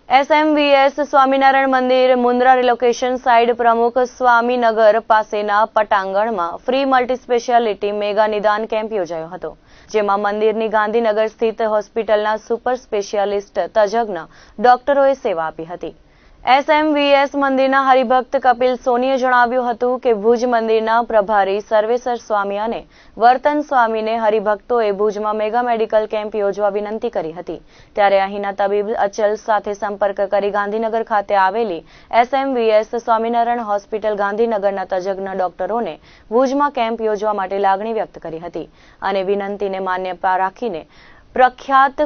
SMVS Swaminarayan મંદિર Mundra relocation side પ્રમુખ સ્વામીનગર પાસેના પટાંગણમાં ફ્રી મલ્ટી સ્પેશિયાલિટી મેગા નિદાન કેમ્પ યોજાયો હતો, જેમાં મંદિરની ગાંધીનગર સ્થિત હોસ્પિટલના સુપર સ્પેશિયાલિસ્ટ તજજ્ઞ ડોક્ટરોએ સેવા આપી હતી। એસએમવીએસ મંદિરના હરિભક્ત કપિલ સોનીએ જણાવ્યું હતું કે ભુજ મંદિરના પ્રભારી સર્વેસર સ્વામી અને વર્તન સ્વામીને હરિભક્તોએ ભુજમાં મેગા મેડિકલ કેમ્પ યોજવા વિનંતી કરી હતી, ત્યારે અહીંના તબીબ અચલ સાથે સંપર્ક કરી ગાંધીનગર ખાતે આવેલી એસએમવીએસ સ્વામિનારાયણ હોસ્પિટલ ગાંધીનગરના તજજ્ઞ ડોક્ટરોને ભુજમાં કેમ્પ યોજવા માટે લાગણી વ્યક્ત કરી હતી અને વિનંતીને માન્ય રાખીને પ્રખ્યાત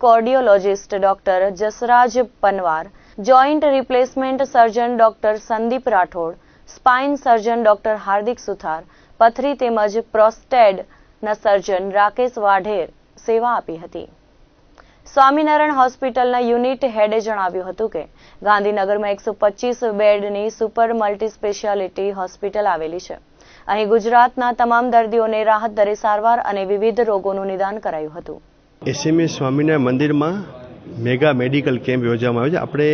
cardiologist doctor Jasraj Panwar, joint replacement surgeon doctor Sandeep Rathod, spine surgeon doctor Hardik Suthar, પથરી તેમજ પ્રોસ્ટેટના સર્જન રાકેશ વાઢેર સેવા આપી હતી। સ્વામિનારાયણ હોસ્પિટલના યુનિટ હેડે જણાવ્યું હતું કે ગાંધીનગરમાં 125 બેડની સુપર મલ્ટી સ્પેશિયાલિટી હોસ્પિટલ આવેલી છે। અહીં ગુજરાતના તમામ દર્દીઓને રાહત દરે સારવાર અને વિવિધ રોગોનું નિદાન કરાયું હતું। એસએમવીએસ સ્વામિનારાયણ મંદિરમાં મેગા મેડિકલ કેમ્પ યોજવામાં આવ્યો છે। આપણે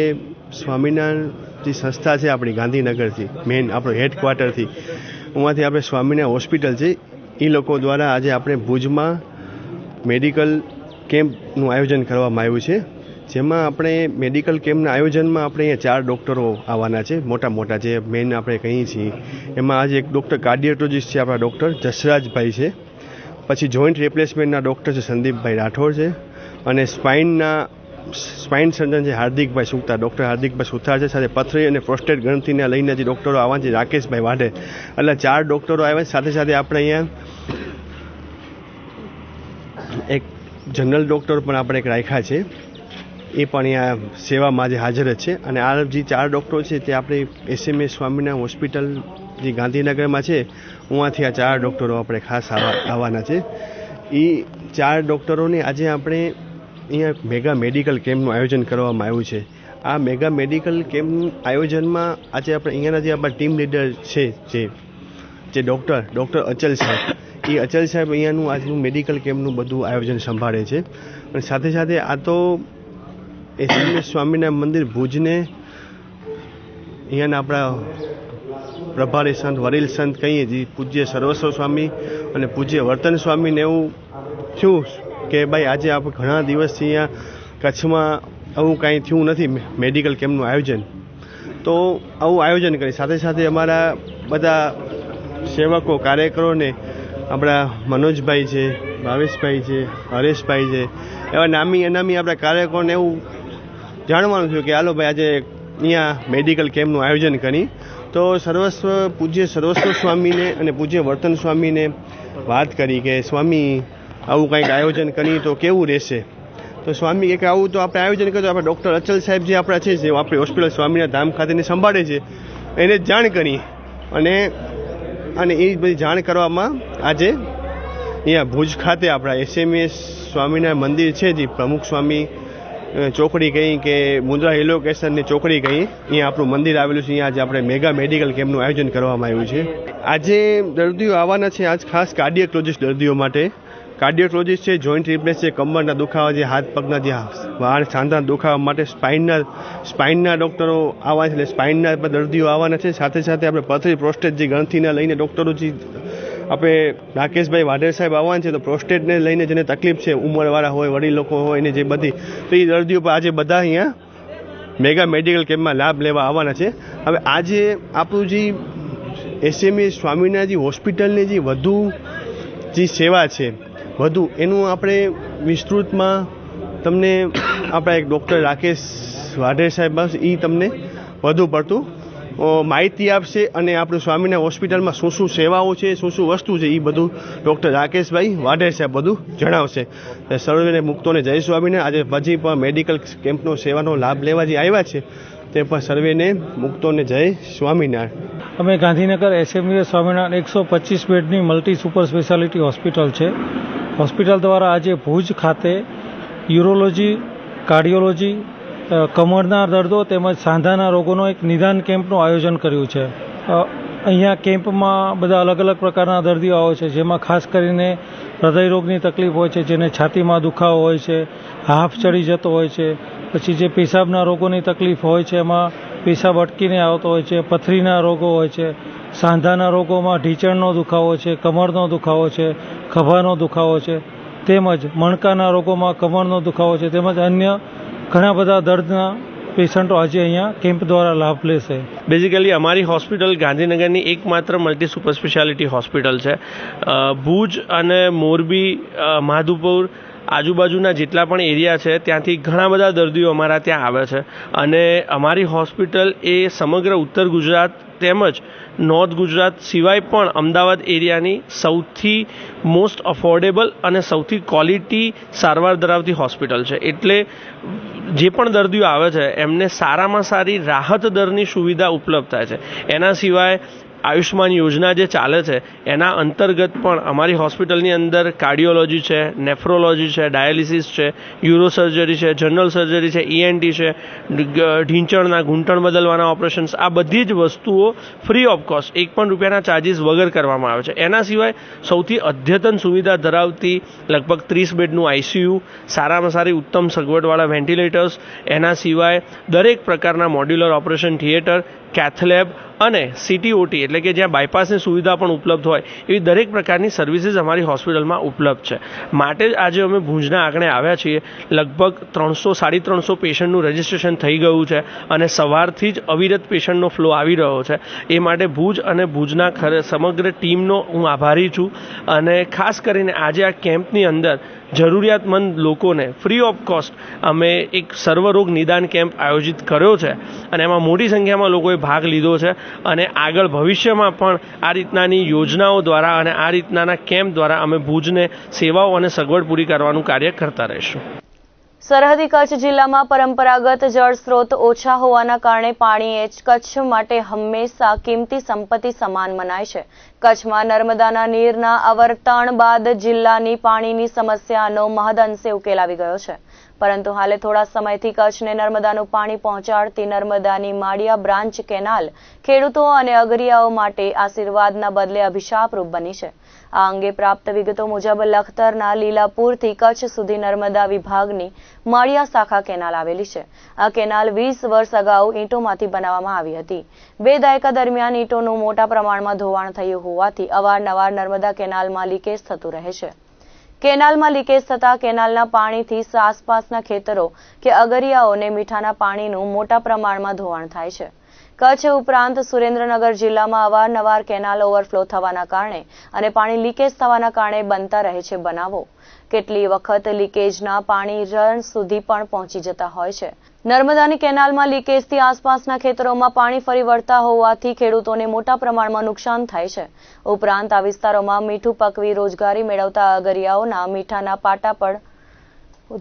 સ્વામિનારાયણ જે સંસ્થા છે આપણી ગાંધીનગરથી મેઇન આપણો હેડક્વાર્ટરથી ઉहाँથી આપણે સ્વામિનારાયણ હોસ્પિટલ છે એ લોકો દ્વારા આજે આપણે ભુજમાં મેડિકલ કેમ્પનું આયોજન કરવામાં આવ્યું છે, જેમાં આપણે મેડિકલ કેમ્પના આયોજનમાં આપણે અહીંયા 4 ડૉક્ટરો આવવાના છે, મોટા જે મેઇન આપણે કહીએ છીએ। એમાં આજે એક ડૉક્ટર કાર્ડિયોલોજિસ્ટ છે આપણા ડૉક્ટર જસરાજભાઈ છે, પછી જોઈન્ટ રિપ્લેસમેન્ટના ડૉક્ટર છે સંદીપભાઈ રાઠોડ છે, અને સ્પાઇન સર્જન છે હાર્દિકભાઈ સુથાર, ડૉક્ટર હાર્દિકભાઈ સુથાર છે, સાથે પથરી અને પ્રોસ્ટેટ ગણતરીને લઈને જે ડૉક્ટરો આવવાના છે રાકેશભાઈ વાઢેર, એટલે 4 ડૉક્ટરો આવ્યા। સાથે આપણે અહીંયા એક જનરલ ડૉક્ટર પણ આપણે એક રાખ્યા છે, એ પણ અહીંયા સેવામાં આજે હાજર જ છે। અને આ જે 4 ડૉક્ટરો છે તે આપણે એસએમવીએસ સ્વામિનારાયણ હોસ્પિટલ જે ગાંધીનગરમાં છે ઉहाँથી આ 4 ડૉક્ટરો આપણે ખાસ આવવાના છે। એ 4 ડૉક્ટરોને આજે આપણે અહીંયા મેગા મેડિકલ કેમ્પનું આયોજન કરવામાં આવ્યું છે। આ મેગા મેડિકલ કેમ્પનું આયોજનમાં આજે આપણે અહીંયાના જે આપણા ટીમ લીડર છે જે ડૉક્ટર અચલ સાહેબ, એ અચલ સાહેબ અહીંયાનું આજનું મેડિકલ કેમ્પનું બધું આયોજન સંભાળે છે। અને સાથે આ તો એસએમવીએસ સ્વામિનારાયણ મંદિર ભુજને અહીંયાના આપણા પ્રભારી સંત વડીલ સંત કહીએ જે પૂજ્ય સર્વેશ્વર સ્વામી અને પૂજ્ય વર્તન સ્વામીને એવું થયું કે ભાઈ આજે આપણે ઘણા દિવસથી અહીંયા કચ્છમાં આવું કાંઈ થયું નથી મેડિકલ કેમ્પનું આયોજન, તો આવું આયોજન કરી સાથે અમારા બધા સેવકો કાર્યકરોને આપણા મનોજભાઈ છે, ભાવેશભાઈ છે, હરેશભાઈ છે, એવા નામી અનામી આપણા કાર્યકરોને એવું જાણવાનું થયું કે હાલો ભાઈ આજે અહીંયા મેડિકલ કેમ્પનું આયોજન કરી। તો પૂજ્ય સર્વેશ્વર સ્વામીને અને પૂજ્ય વર્તન સ્વામીને વાત કરી કે સ્વામી આવું કંઈક આયોજન કરી તો કેવું રહેશે? તો સ્વામી કે આવું તો આપણે આયોજન કર્યું, આપણે ડૉક્ટર અચલ સાહેબ જે આપણા છે જે આપણી હોસ્પિટલ સ્વામિનારાયણ ધામ ખાતેની સંભાળે છે એને જ જાણ કરી અને એ બધી જાણ કરવામાં આજે અહીંયા ભુજ ખાતે આપણા એસએમવીએસ સ્વામિનારાયણ મંદિર છે જે પ્રમુખ સ્વામી ચોકડી કહી કે મુન્દ્રા રિલોકેશનની ચોકડી કહી અહીંયા આપણું મંદિર આવેલું છે। અહીંયા આજે આપણે મેગા મેડિકલ કેમ્પનું આયોજન કરવામાં આવ્યું છે। આજે દર્દીઓ આવવાના છે આજ ખાસ કાર્ડિયોલોજિસ્ટ દર્દીઓ માટે। કાર્ડિયોલોજિસ્ટ છે, જોઈન્ટ રિપ્લેસ છે, કમરના દુખાવા છે, હાથ પગના જે વાળ સાંધાના દુખાવા માટે સ્પાઇનના ડૉક્ટરો આવવાના છે, એટલે સ્પાઇનના દર્દીઓ આવવાના છે। સાથે આપણે પથરી પ્રોસ્ટેટ જે ગ્રંથિને લઈને ડૉક્ટરો જે આપણે રાકેશભાઈ વાઢેર સાહેબ આવવાના છે, તો પ્રોસ્ટેટને લઈને જેને તકલીફ છે ઉંમરવાળા હોય, વડીલ લોકો હોય એને જે બધી, તો એ દર્દીઓ પર આજે બધા અહીંયા મેગા મેડિકલ કેમ્પમાં લાભ લેવા આવવાના છે। હવે આજે આપણું જે એસએમવીએસ સ્વામિનારાયણ હોસ્પિટલની જે વધુ જે સેવા છે એનું આપણે વિસ્તૃતમાં તમને આપણા એક ડૉક્ટર રાકેશ વાઢેર સાહેબ એ તમને વધુ પડતું માહિતી આપશે અને આપણું સ્વામિનારાયણ હોસ્પિટલમાં શું સેવાઓ છે, શું વસ્તુ છે એ બધું ડૉક્ટર રાકેશભાઈ વાઢેર સાહેબ બધું જણાવશે। સર્વેને મુક્તોને જય સ્વામિનારાયણ। આજે પછી પણ મેડિકલ કેમ્પનો સેવાનો લાભ લેવા જે આવ્યા છે તે પણ સર્વેને મુક્તોને જય સ્વામિનારાયણ। અમે ગાંધીનગર એસએમવીએસ સ્વામિનારાયણ 125 બેડની મલ્ટી સુપર સ્પેશિયાલિટી હોસ્પિટલ છે। હોસ્પિટલ દ્વારા આજે ભુજ ખાતે યુરોલોજી, કાર્ડિયોલોજી, કમરના દર્દો તેમજ સાંધાના રોગોનો એક નિદાન કેમ્પનું આયોજન કર્યું છે। અહીંયા કેમ્પમાં બધા અલગ અલગ પ્રકારના દર્દીઓ આવે છે, જેમાં ખાસ કરીને હૃદય રોગની તકલીફ હોય છે, જેને છાતીમાં દુખાવો હોય છે, હાફ ચડી જતો હોય છે, પછી જે પેશાબના રોગોની તકલીફ હોય છે એમાં પેશાબ અટકીને આવતો હોય છે, પથરીના રોગો હોય છે, સાંધાના રોગોમાં ઢીંચણનો દુખાવો છે, કમરનો દુખાવો છે, ખભાનો દુખાવો છે, તેમજ મણકાના રોગોમાં કમરનો દુખાવો છે, તેમજ અન્ય ઘણા બધા દર્દના પેશન્ટો આજે અહીંયા કેમ્પ દ્વારા લાભ લેશે. બેઝિકલી અમારી હોસ્પિટલ ગાંધીનગરની એકમાત્ર મલ્ટી સુપર સ્પેશિયાલિટી હોસ્પિટલ છે. ભુજ અને મોરબી, માધુપુર આજુબાજુના જેટલા પણ એરિયા છે ત્યાંથી ઘણા બધા દર્દીઓ અમારા ત્યાં આવે છે અને અમારી હોસ્પિટલ એ સમગ્ર ઉત્તર ગુજરાત તેમજ નોર્થ ગુજરાત સિવાય પણ અમદાવાદ એરિયાની સૌથી મોસ્ટ અફોર્ડેબલ અને સૌથી ક્વોલિટી સારવાર ધરાવતી હોસ્પિટલ છે. એટલે જે પણ દર્દીઓ આવે છે એમને સારામાં સારી રાહત દરની સુવિધા ઉપલબ્ધ થાય છે. એના સિવાય આયુષ્માન યોજના જે ચાલે છે એના અંતર્ગત પણ અમારી હોસ્પિટલની અંદર કાર્ડિયોલોજી છે, નેફ્રોલોજી છે, ડાયાલિસિસ છે, યુરોસર્જરી છે, જનરલ સર્જરી છે, ENT છે, ઢીંચણના ઘૂંટણ બદલવાના ઓપરેશન્સ, આ બધી જ વસ્તુઓ ફ્રી ઓફ કોસ્ટ, ₹1 ચાર્જિસ વગર કરવામાં આવે છે. એના સિવાય સૌથી અદ્યતન સુવિધા ધરાવતી લગભગ 30 બેડનું ICU, સારામાં સારી ઉત્તમ સગવડવાળા વેન્ટિલેટર્સ, એના સિવાય દરેક પ્રકારના મોડ્યુલર ઓપરેશન થિયેટર, કેથલેબ અને CTOT એટલે કે જ્યાં બાયપાસની સુવિધા પણ ઉપલબ્ધ હોય એવી દરેક પ્રકારની સર્વિસીસ અમારી હોસ્પિટલમાં ઉપલબ્ધ છે. માટે જ આજે અમે ભુજના આંગણે આવ્યા છીએ. લગભગ 300-350 પેશન્ટનું રજિસ્ટ્રેશન થઈ ગયું છે અને સવારથી જ અવિરત પેશન્ટનો ફ્લો આવી રહ્યો છે. એ માટે ભુજ અને ભુજના સમગ્ર ટીમનો હું આભારી છું અને ખાસ કરીને આજે આ કેમ્પની અંદર જરૂરિયાતમંદ લોકોને ફ્રી ઓફ કોસ્ટ અમે એક સર્વરોગ નિદાન કેમ્પ આયોજિત કર્યો છે અને એમાં મોટી સંખ્યામાં લોકોએ ભાગ લીધો છે અને આગળ ભવિષ્યમાં પણ આ રીતનાની યોજનાઓ દ્વારા અને આ રીતનાના કેમ્પ દ્વારા અમે ભુજને સેવાઓ અને સગવડ પૂરી કરવાનું કાર્ય કરતા રહીશું. સરહદી કચ્છ જિલ્લામાં પરંપરાગત જળ સ્ત્રોત ઓછા હોવાના કારણે પાણી એ કચ્છ માટે હંમેશા કિંમતી સંપત્તિ સમાન મનાય છે. કચ્છમાં નર્મદાના નીરના અવતરણ બાદ જિલ્લાની પાણીની સમસ્યાનો મહદઅંશે ઉકેલ આવી ગયો છે. પરંતુ હાલે થોડા સમયથી કચ્છને નર્મદાનું પાણી પહોંચાડતી નર્મદાની માળિયા બ્રાન્ચ કેનાલ ખેડૂતો અને અગરિયાઓ માટે આશીર્વાદના બદલે અભિશાપરૂપ બની છે. આ અંગે પ્રાપ્ત વિગતો મુજબ લખતરના લીલાપુરથી કચ્છ સુધી નર્મદા વિભાગની માળિયા શાખા કેનાલ આવેલી છે. આ કેનાલ 20 વર્ષ અગાઉ ઈંટોમાંથી બનાવવામાં આવી હતી. 2 દાયકા દરમિયાન ઈંટોનું મોટા પ્રમાણમાં ધોવાણ થયું હોવાથી અવારનવાર નર્મદા કેનાલમાં લીકેજ થતું રહે છે. કેનાલમાં લીકેજ થતા કેનાલના પાણીથી આસપાસના ખેતરો કે અગરિયાઓને મીઠાના પાણીનું મોટા પ્રમાણમાં ધોવાણ થાય છે. કચ્છ ઉપરાંત સુરેન્દ્રનગર જિલ્લામાં અવારનવાર કેનાલ ઓવરફ્લો થવાના કારણે અને પાણી લીકેજ થવાના કારણે બનતા રહે છે બનાવો. કેટલી વખત લીકેજના પાણી રણ સુધી પણ પહોંચી જતા હોય છે. નર્મદાની કેનાલમાં લીકેજથી આસપાસના ખેતરોમાં પાણી ફરી વળતા હોવાથી ખેડૂતોને મોટા પ્રમાણમાં નુકસાન થાય છે. ઉપરાંત આ વિસ્તારોમાં મીઠું પકવી રોજગારી મેળવતા અગરિયાઓના મીઠાના પાટા પણ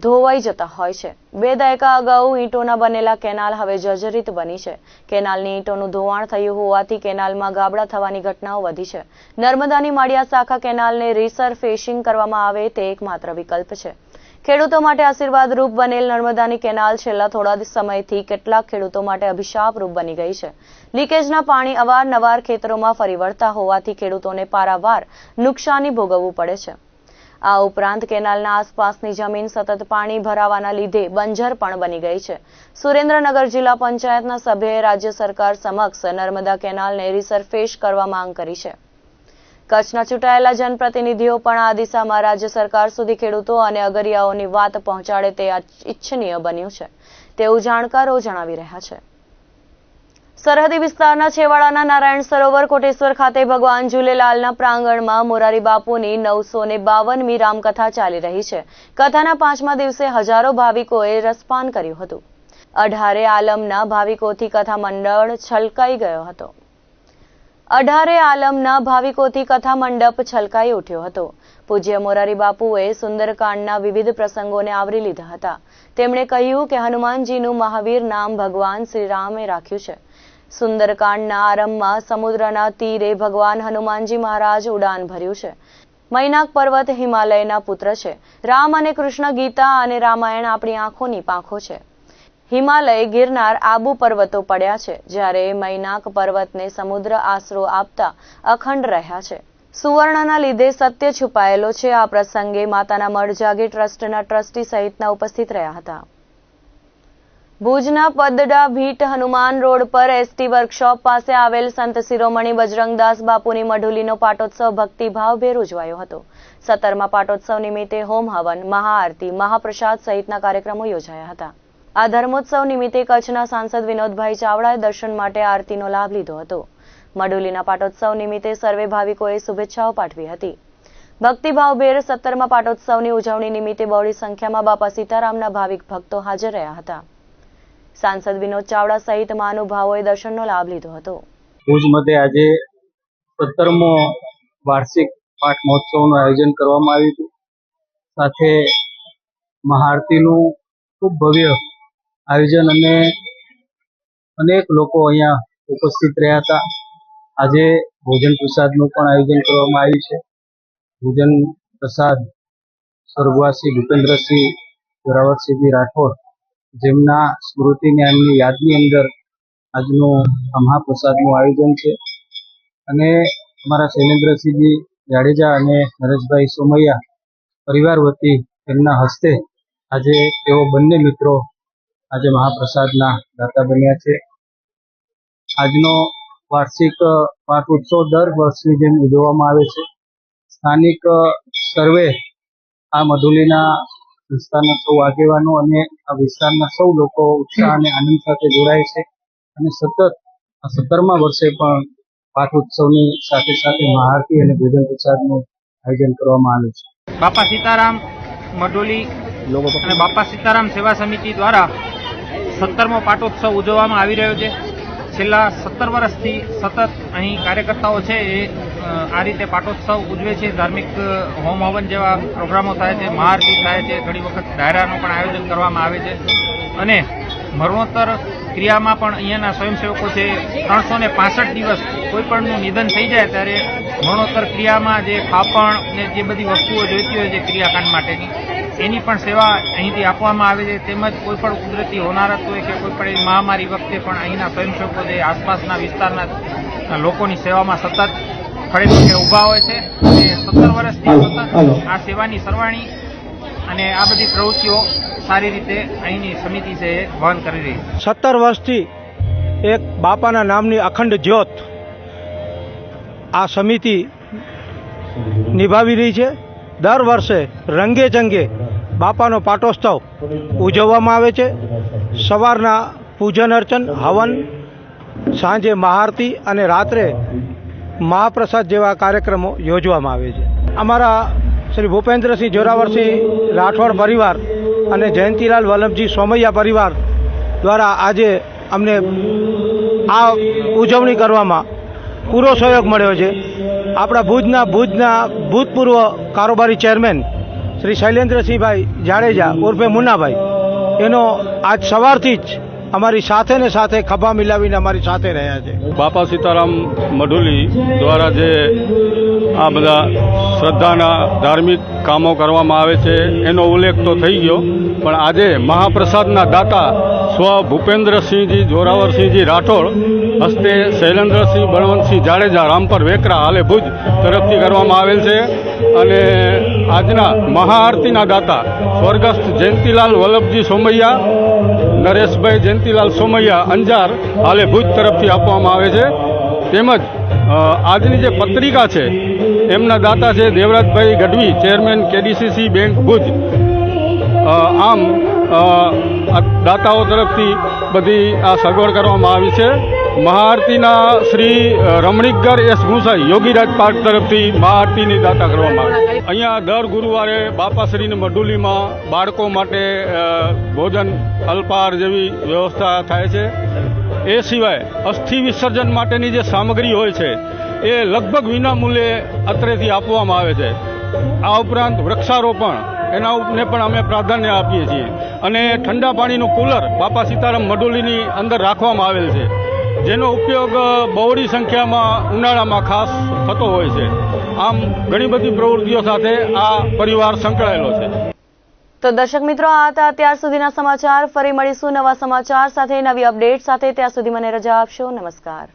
ધોવાઈ જતા હોય છે. 2 દાયકા અગાઉ ઈંટોના બનેલા કેનાલ હવે જર્જરિત બની છે. કેનાલની ઈંટોનું ધોવાણ થયું હોવાથી કેનાલમાં ગાબડા થવાની ઘટનાઓ વધી છે. નર્મદાની માળિયા શાખા કેનાલને રિસરફેસિંગ કરવામાં આવે તે એકમાત્ર વિકલ્પ છે. ખેડૂતો માટે આશીર્વાદરૂપ બનેલ નર્મદાની કેનાલ છેલ્લા થોડા સમયથી કેટલાક ખેડૂતો માટે અભિશાપરૂપ બની ગઈ છે. લીકેજના પાણી અવારનવાર ખેતરોમાં ફરી વળતા હોવાથી ખેડૂતોને પારાવાર નુકસાની ભોગવવું પડે છે. આ ઉપરાંત કેનાલના આસપાસની જમીન સતત પાણી ભરાવાના લીધે બંજર પણ બની ગઈ છે. સુરેન્દ્રનગર જિલ્લા પંચાયતના સભ્યએ રાજ્ય સરકાર સમક્ષ નર્મદા કેનાલને રિસરફેસ કરવા માંગ કરી છે. કચ્છના ચૂંટાયેલા જનપ્રતિનિધિઓ પણ આ દિશામાં રાજ્ય સરકાર સુધી ખેડૂતો અને અગરિયાઓની વાત પહોંચાડે તે ઇચ્છનીય બન્યું છે તેવું જાણકારો જણાવી રહ્યા છે. સરહદી વિસ્તારના છેવાડાના નારાયણ સરોવર કોટેશ્વર ખાતે ભગવાન ઝૂલેલાલના પ્રાંગણમાં મોરારી બાપુની 952મી રામકથા ચાલી રહી છે. કથાના 5મા દિવસે હજારો ભાવિકોએ રસપાન કર્યું હતું. 18 આલમના ભાવિકોથી કથા મંડળ છલકાઈ ગયો હતો. 18 આલમના ભાવિકોથી કથા મંડપ છલકાઈ ઉઠ્યો હતો. પૂજ્ય મોરારી બાપુએ સુંદરકાંડના વિવિધ પ્રસંગોને આવરી લીધા હતા. તેમણે કહ્યું કે હનુમાનજીનું મહાવીર નામ ભગવાન શ્રી રામે રાખ્યું છે. સુંદરકાંડના આરંભમાં સમુદ્રના તીરે ભગવાન હનુમાનજી મહારાજ ઉડાન ભર્યું છે. મૈનાક પર્વત હિમાલયના પુત્ર છે. રામ અને કૃષ્ણ ગીતા અને રામાયણ આપણી આંખોની પાંખો છે. હિમાલય ગિરનાર આબુ પર્વતો પડ્યા છે, જ્યારે મૈનાક પર્વતને સમુદ્ર આશરો આપતા અખંડ રહ્યા છે. સુવર્ણના લીધે સત્ય છુપાયેલો છે. આ પ્રસંગે માતાના મઢ જાગીર ટ્રસ્ટના ટ્રસ્ટી સહિતના ઉપસ્થિત રહ્યા હતા. ભુજના પદડા ભીટ હનુમાન રોડ પર એસટી વર્કશોપ પાસે આવેલ સંત શિરોમણી બજરંગદાસ બાપુની મઢુલીનો પાટોત્સવ ભક્તિભાવભેર ઉજવાયો હતો. 17મા પાટોત્સવ નિમિત્તે હોમ હવન, મહાઆરતી, મહાપ્રસાદ સહિતના કાર્યક્રમો યોજાયા હતા. આ ધર્મોત્સવ નિમિત્તે કચ્છના સાંસદ વિનોદભાઈ ચાવડાએ દર્શન માટે આરતીનો લાભ લીધો હતો. મઢુલીના પાટોત્સવ નિમિત્તે સર્વે ભાવિકોએ શુભેચ્છાઓ પાઠવી હતી. ભક્તિભાવભેર 17મા પાટોત્સવની ઉજવણી નિમિત્તે બહોળી સંખ્યામાં બાપા સીતારામના ભાવિક ભક્તો હાજર રહ્યા હતા. સાંસદ વિનોદ ચાવડા સહિત મહાનુભાવોએ દર્શનનો લાભ લીધો હતો. ભુજ મધ્યે આજે 17મો વાર્ષિક પાઠ મહોત્સવનું આયોજન કરવામાં આવ્યું હતું. સાથે મહાઆરતીનું ખૂબ ભવ્ય આયોજન અને અનેક લોકો અહીંયા ઉપસ્થિત રહ્યા હતા. આજે ભોજન પ્રસાદનું પણ આયોજન કરવામાં આવ્યું છે. ભોજન પ્રસાદ સ્વર્ગવાસી ભૂપેન્દ્રસિંહ જોરાવરસિંહજી રાઠોડ, જેમના સ્મૃતિને એમની યાદની અંદર આજનું મહાપ્રસાદનું આયોજન છે. અને અમારા શૈલેન્દ્રસિંહજી જાડેજા અને નરેશભાઈ સોમૈયા પરિવાર વતી તેમના હસ્તે આજે તેઓ બંને મિત્રો આજે મહાપ્રસાદના દાતા બન્યા છે. આજનો વાર્ષિક પાઠ ઉત્સવ દર વર્ષની જેમ ઉજવવામાં આવે છે. સ્થાનિક સર્વે આ મઢુલીના વિસ્તારના સૌ આગેવાનો અને આ વિસ્તારના સૌ લોકો ઉત્સાહ અને આનંદ સાથે જોડાય છે. અને સતત આ 17મા વર્ષે પણ પાઠ ઉત્સવની સાથે સાથે મહાઆરતી અને ભોજન પ્રસાદનું આયોજન કરવામાં આવે છે. બાપા સીતારામ મઢુલી અને બાપા સીતારામ સેવા સમિતિ દ્વારા 17મો પાટોત્સવ ઉજવવામાં આવી રહ્યો છે. છેલ્લા 17 વર્ષથી સતત અહીં કાર્યકર્તાઓ છે એ આ રીતે પાટોત્સવ ઉજવે છે. ધાર્મિક હોમ હવન જેવા પ્રોગ્રામો થાય છે, મહાઆરતી થાય છે, ઘણી વખત ડાયરાનું પણ આયોજન કરવામાં આવે છે. અને મરણોત્તર ક્રિયામાં પણ અહીંયાના સ્વયંસેવકો છે 365 દિવસ કોઈ પણનું નિધન થઈ જાય ત્યારે મરણોત્તર ક્રિયામાં જે ફાપણ ને જે બધી વસ્તુઓ જોઈતી હોય છે ક્રિયાકાંડ માટેની, એની પણ સેવા અહીંથી આપવામાં આવે છે. તેમજ કોઈ પણ કુદરતી હોનારત હોય કે કોઈ પણ એવી મહામારી વખતે પણ અહીંના સ્વયંસેવકો જે આસપાસના વિસ્તારના લોકોની સેવામાં સતત ખડે ઊભા હોય છે. અને 17 વર્ષથી સતત આ સેવાની સરવાણી અને આ બધી પ્રવૃત્તિઓ સારી રીતે અહીંની સમિતિ છે એ વહન કરી રહી છે. 17 વર્ષથી એક બાપાના નામની અખંડ જ્યોત આ સમિતિ નિભાવી રહી છે. દર વર્ષે રંગે ચંગે બાપાનો પાટોત્સવ ઉજવવામાં આવે છે. સવારના પૂજન અર્ચન, હવન, સાંજે મહાઆરતી અને રાત્રે મહાપ્રસાદ જેવા કાર્યક્રમો યોજવામાં આવે છે. અમારા શ્રી ભૂપેન્દ્રસિંહ જોરાવરસિંહ રાઠોડ પરિવાર અને જયંતિલાલ વલ્લભજી સોમૈયા પરિવાર દ્વારા આજે અમને આ ઉજવણી કરવામાં પૂરો સહયોગ મળ્યો છે. આપણા ભુજના ભૂતપૂર્વ કારોબારી ચેરમેન શ્રી શૈલેન્દ્રસિંહભાઈ જાડેજા ઉર્ફે મુન્નાભાઈ, એનો આજ સવારથી જ અમારી સાથે ને સાથે ખભા મિલાવીને અમારી સાથે રહ્યા છે. બાપા સીતારામ મઢુલી દ્વારા જે આ બધા શ્રદ્ધાના ધાર્મિક કામો કરવામાં આવે છે એનો ઉલ્લેખ તો થઈ ગયો, પણ આજે મહાપ્રસાદના દાતા સ્વ ભૂપેન્દ્રસિંહજી જોરાવરસિંહજી રાઠોડ હસ્તે શૈલેન્દ્રસિંહ બળવંતસિંહ જાડેજા રામપર વેકરા હાલે ભુજ તરફથી કરવામાં આવેલ છે. અને આજના મહાઆરતીના દાતા સ્વર્ગસ્થ જયંતિલાલ વલ્લભજી સોમૈયા, નરેશભાઈ જયંતિલાલ સોમૈયા અંજાર હાલે ભુજ તરફથી આપવામાં આવે છે. તેમજ આજની જે પત્રિકા છે એમના દાતા છે Devrajbhai Gadhvi, chairman KDCC bank Bhuj. આમ દાતાઓ તરફથી બધી આ સગવડ કરવામાં આવી છે. મહાઆરતીના શ્રી રમણીકગર એસ ગુસાઈ યોગીરાજ પાર્ક તરફથી મહાઆરતીની દાતા કરવામાં આવે છે. અહીંયા દર ગુરુવારે બાપાશ્રીની મઢુલીમાં બાળકો માટે ભોજન, અલ્પાહાર જેવી વ્યવસ્થા થાય છે. એ સિવાય અસ્થિ વિસર્જન માટેની જે સામગ્રી હોય છે એ લગભગ વિનામૂલ્યે અત્રેથી આપવામાં આવે છે. આ ઉપરાંત વૃક્ષારોપણ એના ઉપને પણ અમે પ્રાધાન્ય આપીએ છીએ. અને ઠંડા પાણીનું કુલર બાપા સીતારામ મઢુલીની અંદર રાખવામાં આવેલ છે, જેનો ઉપયોગ બહોળી સંખ્યામાં ઉનાળામાં ખાસ થતો હોય છે. આમ ઘણી બધી પ્રવૃત્તિઓ સાથે આ પરિવાર સંકળાયેલો છે. તો દર્શક મિત્રો, આ હતા અત્યાર સુધીના સમાચાર. ફરી મળીશું નવા સમાચાર સાથે, નવી અપડેટ સાથે. ત્યાં સુધી મને રજા આપશો. નમસ્કાર.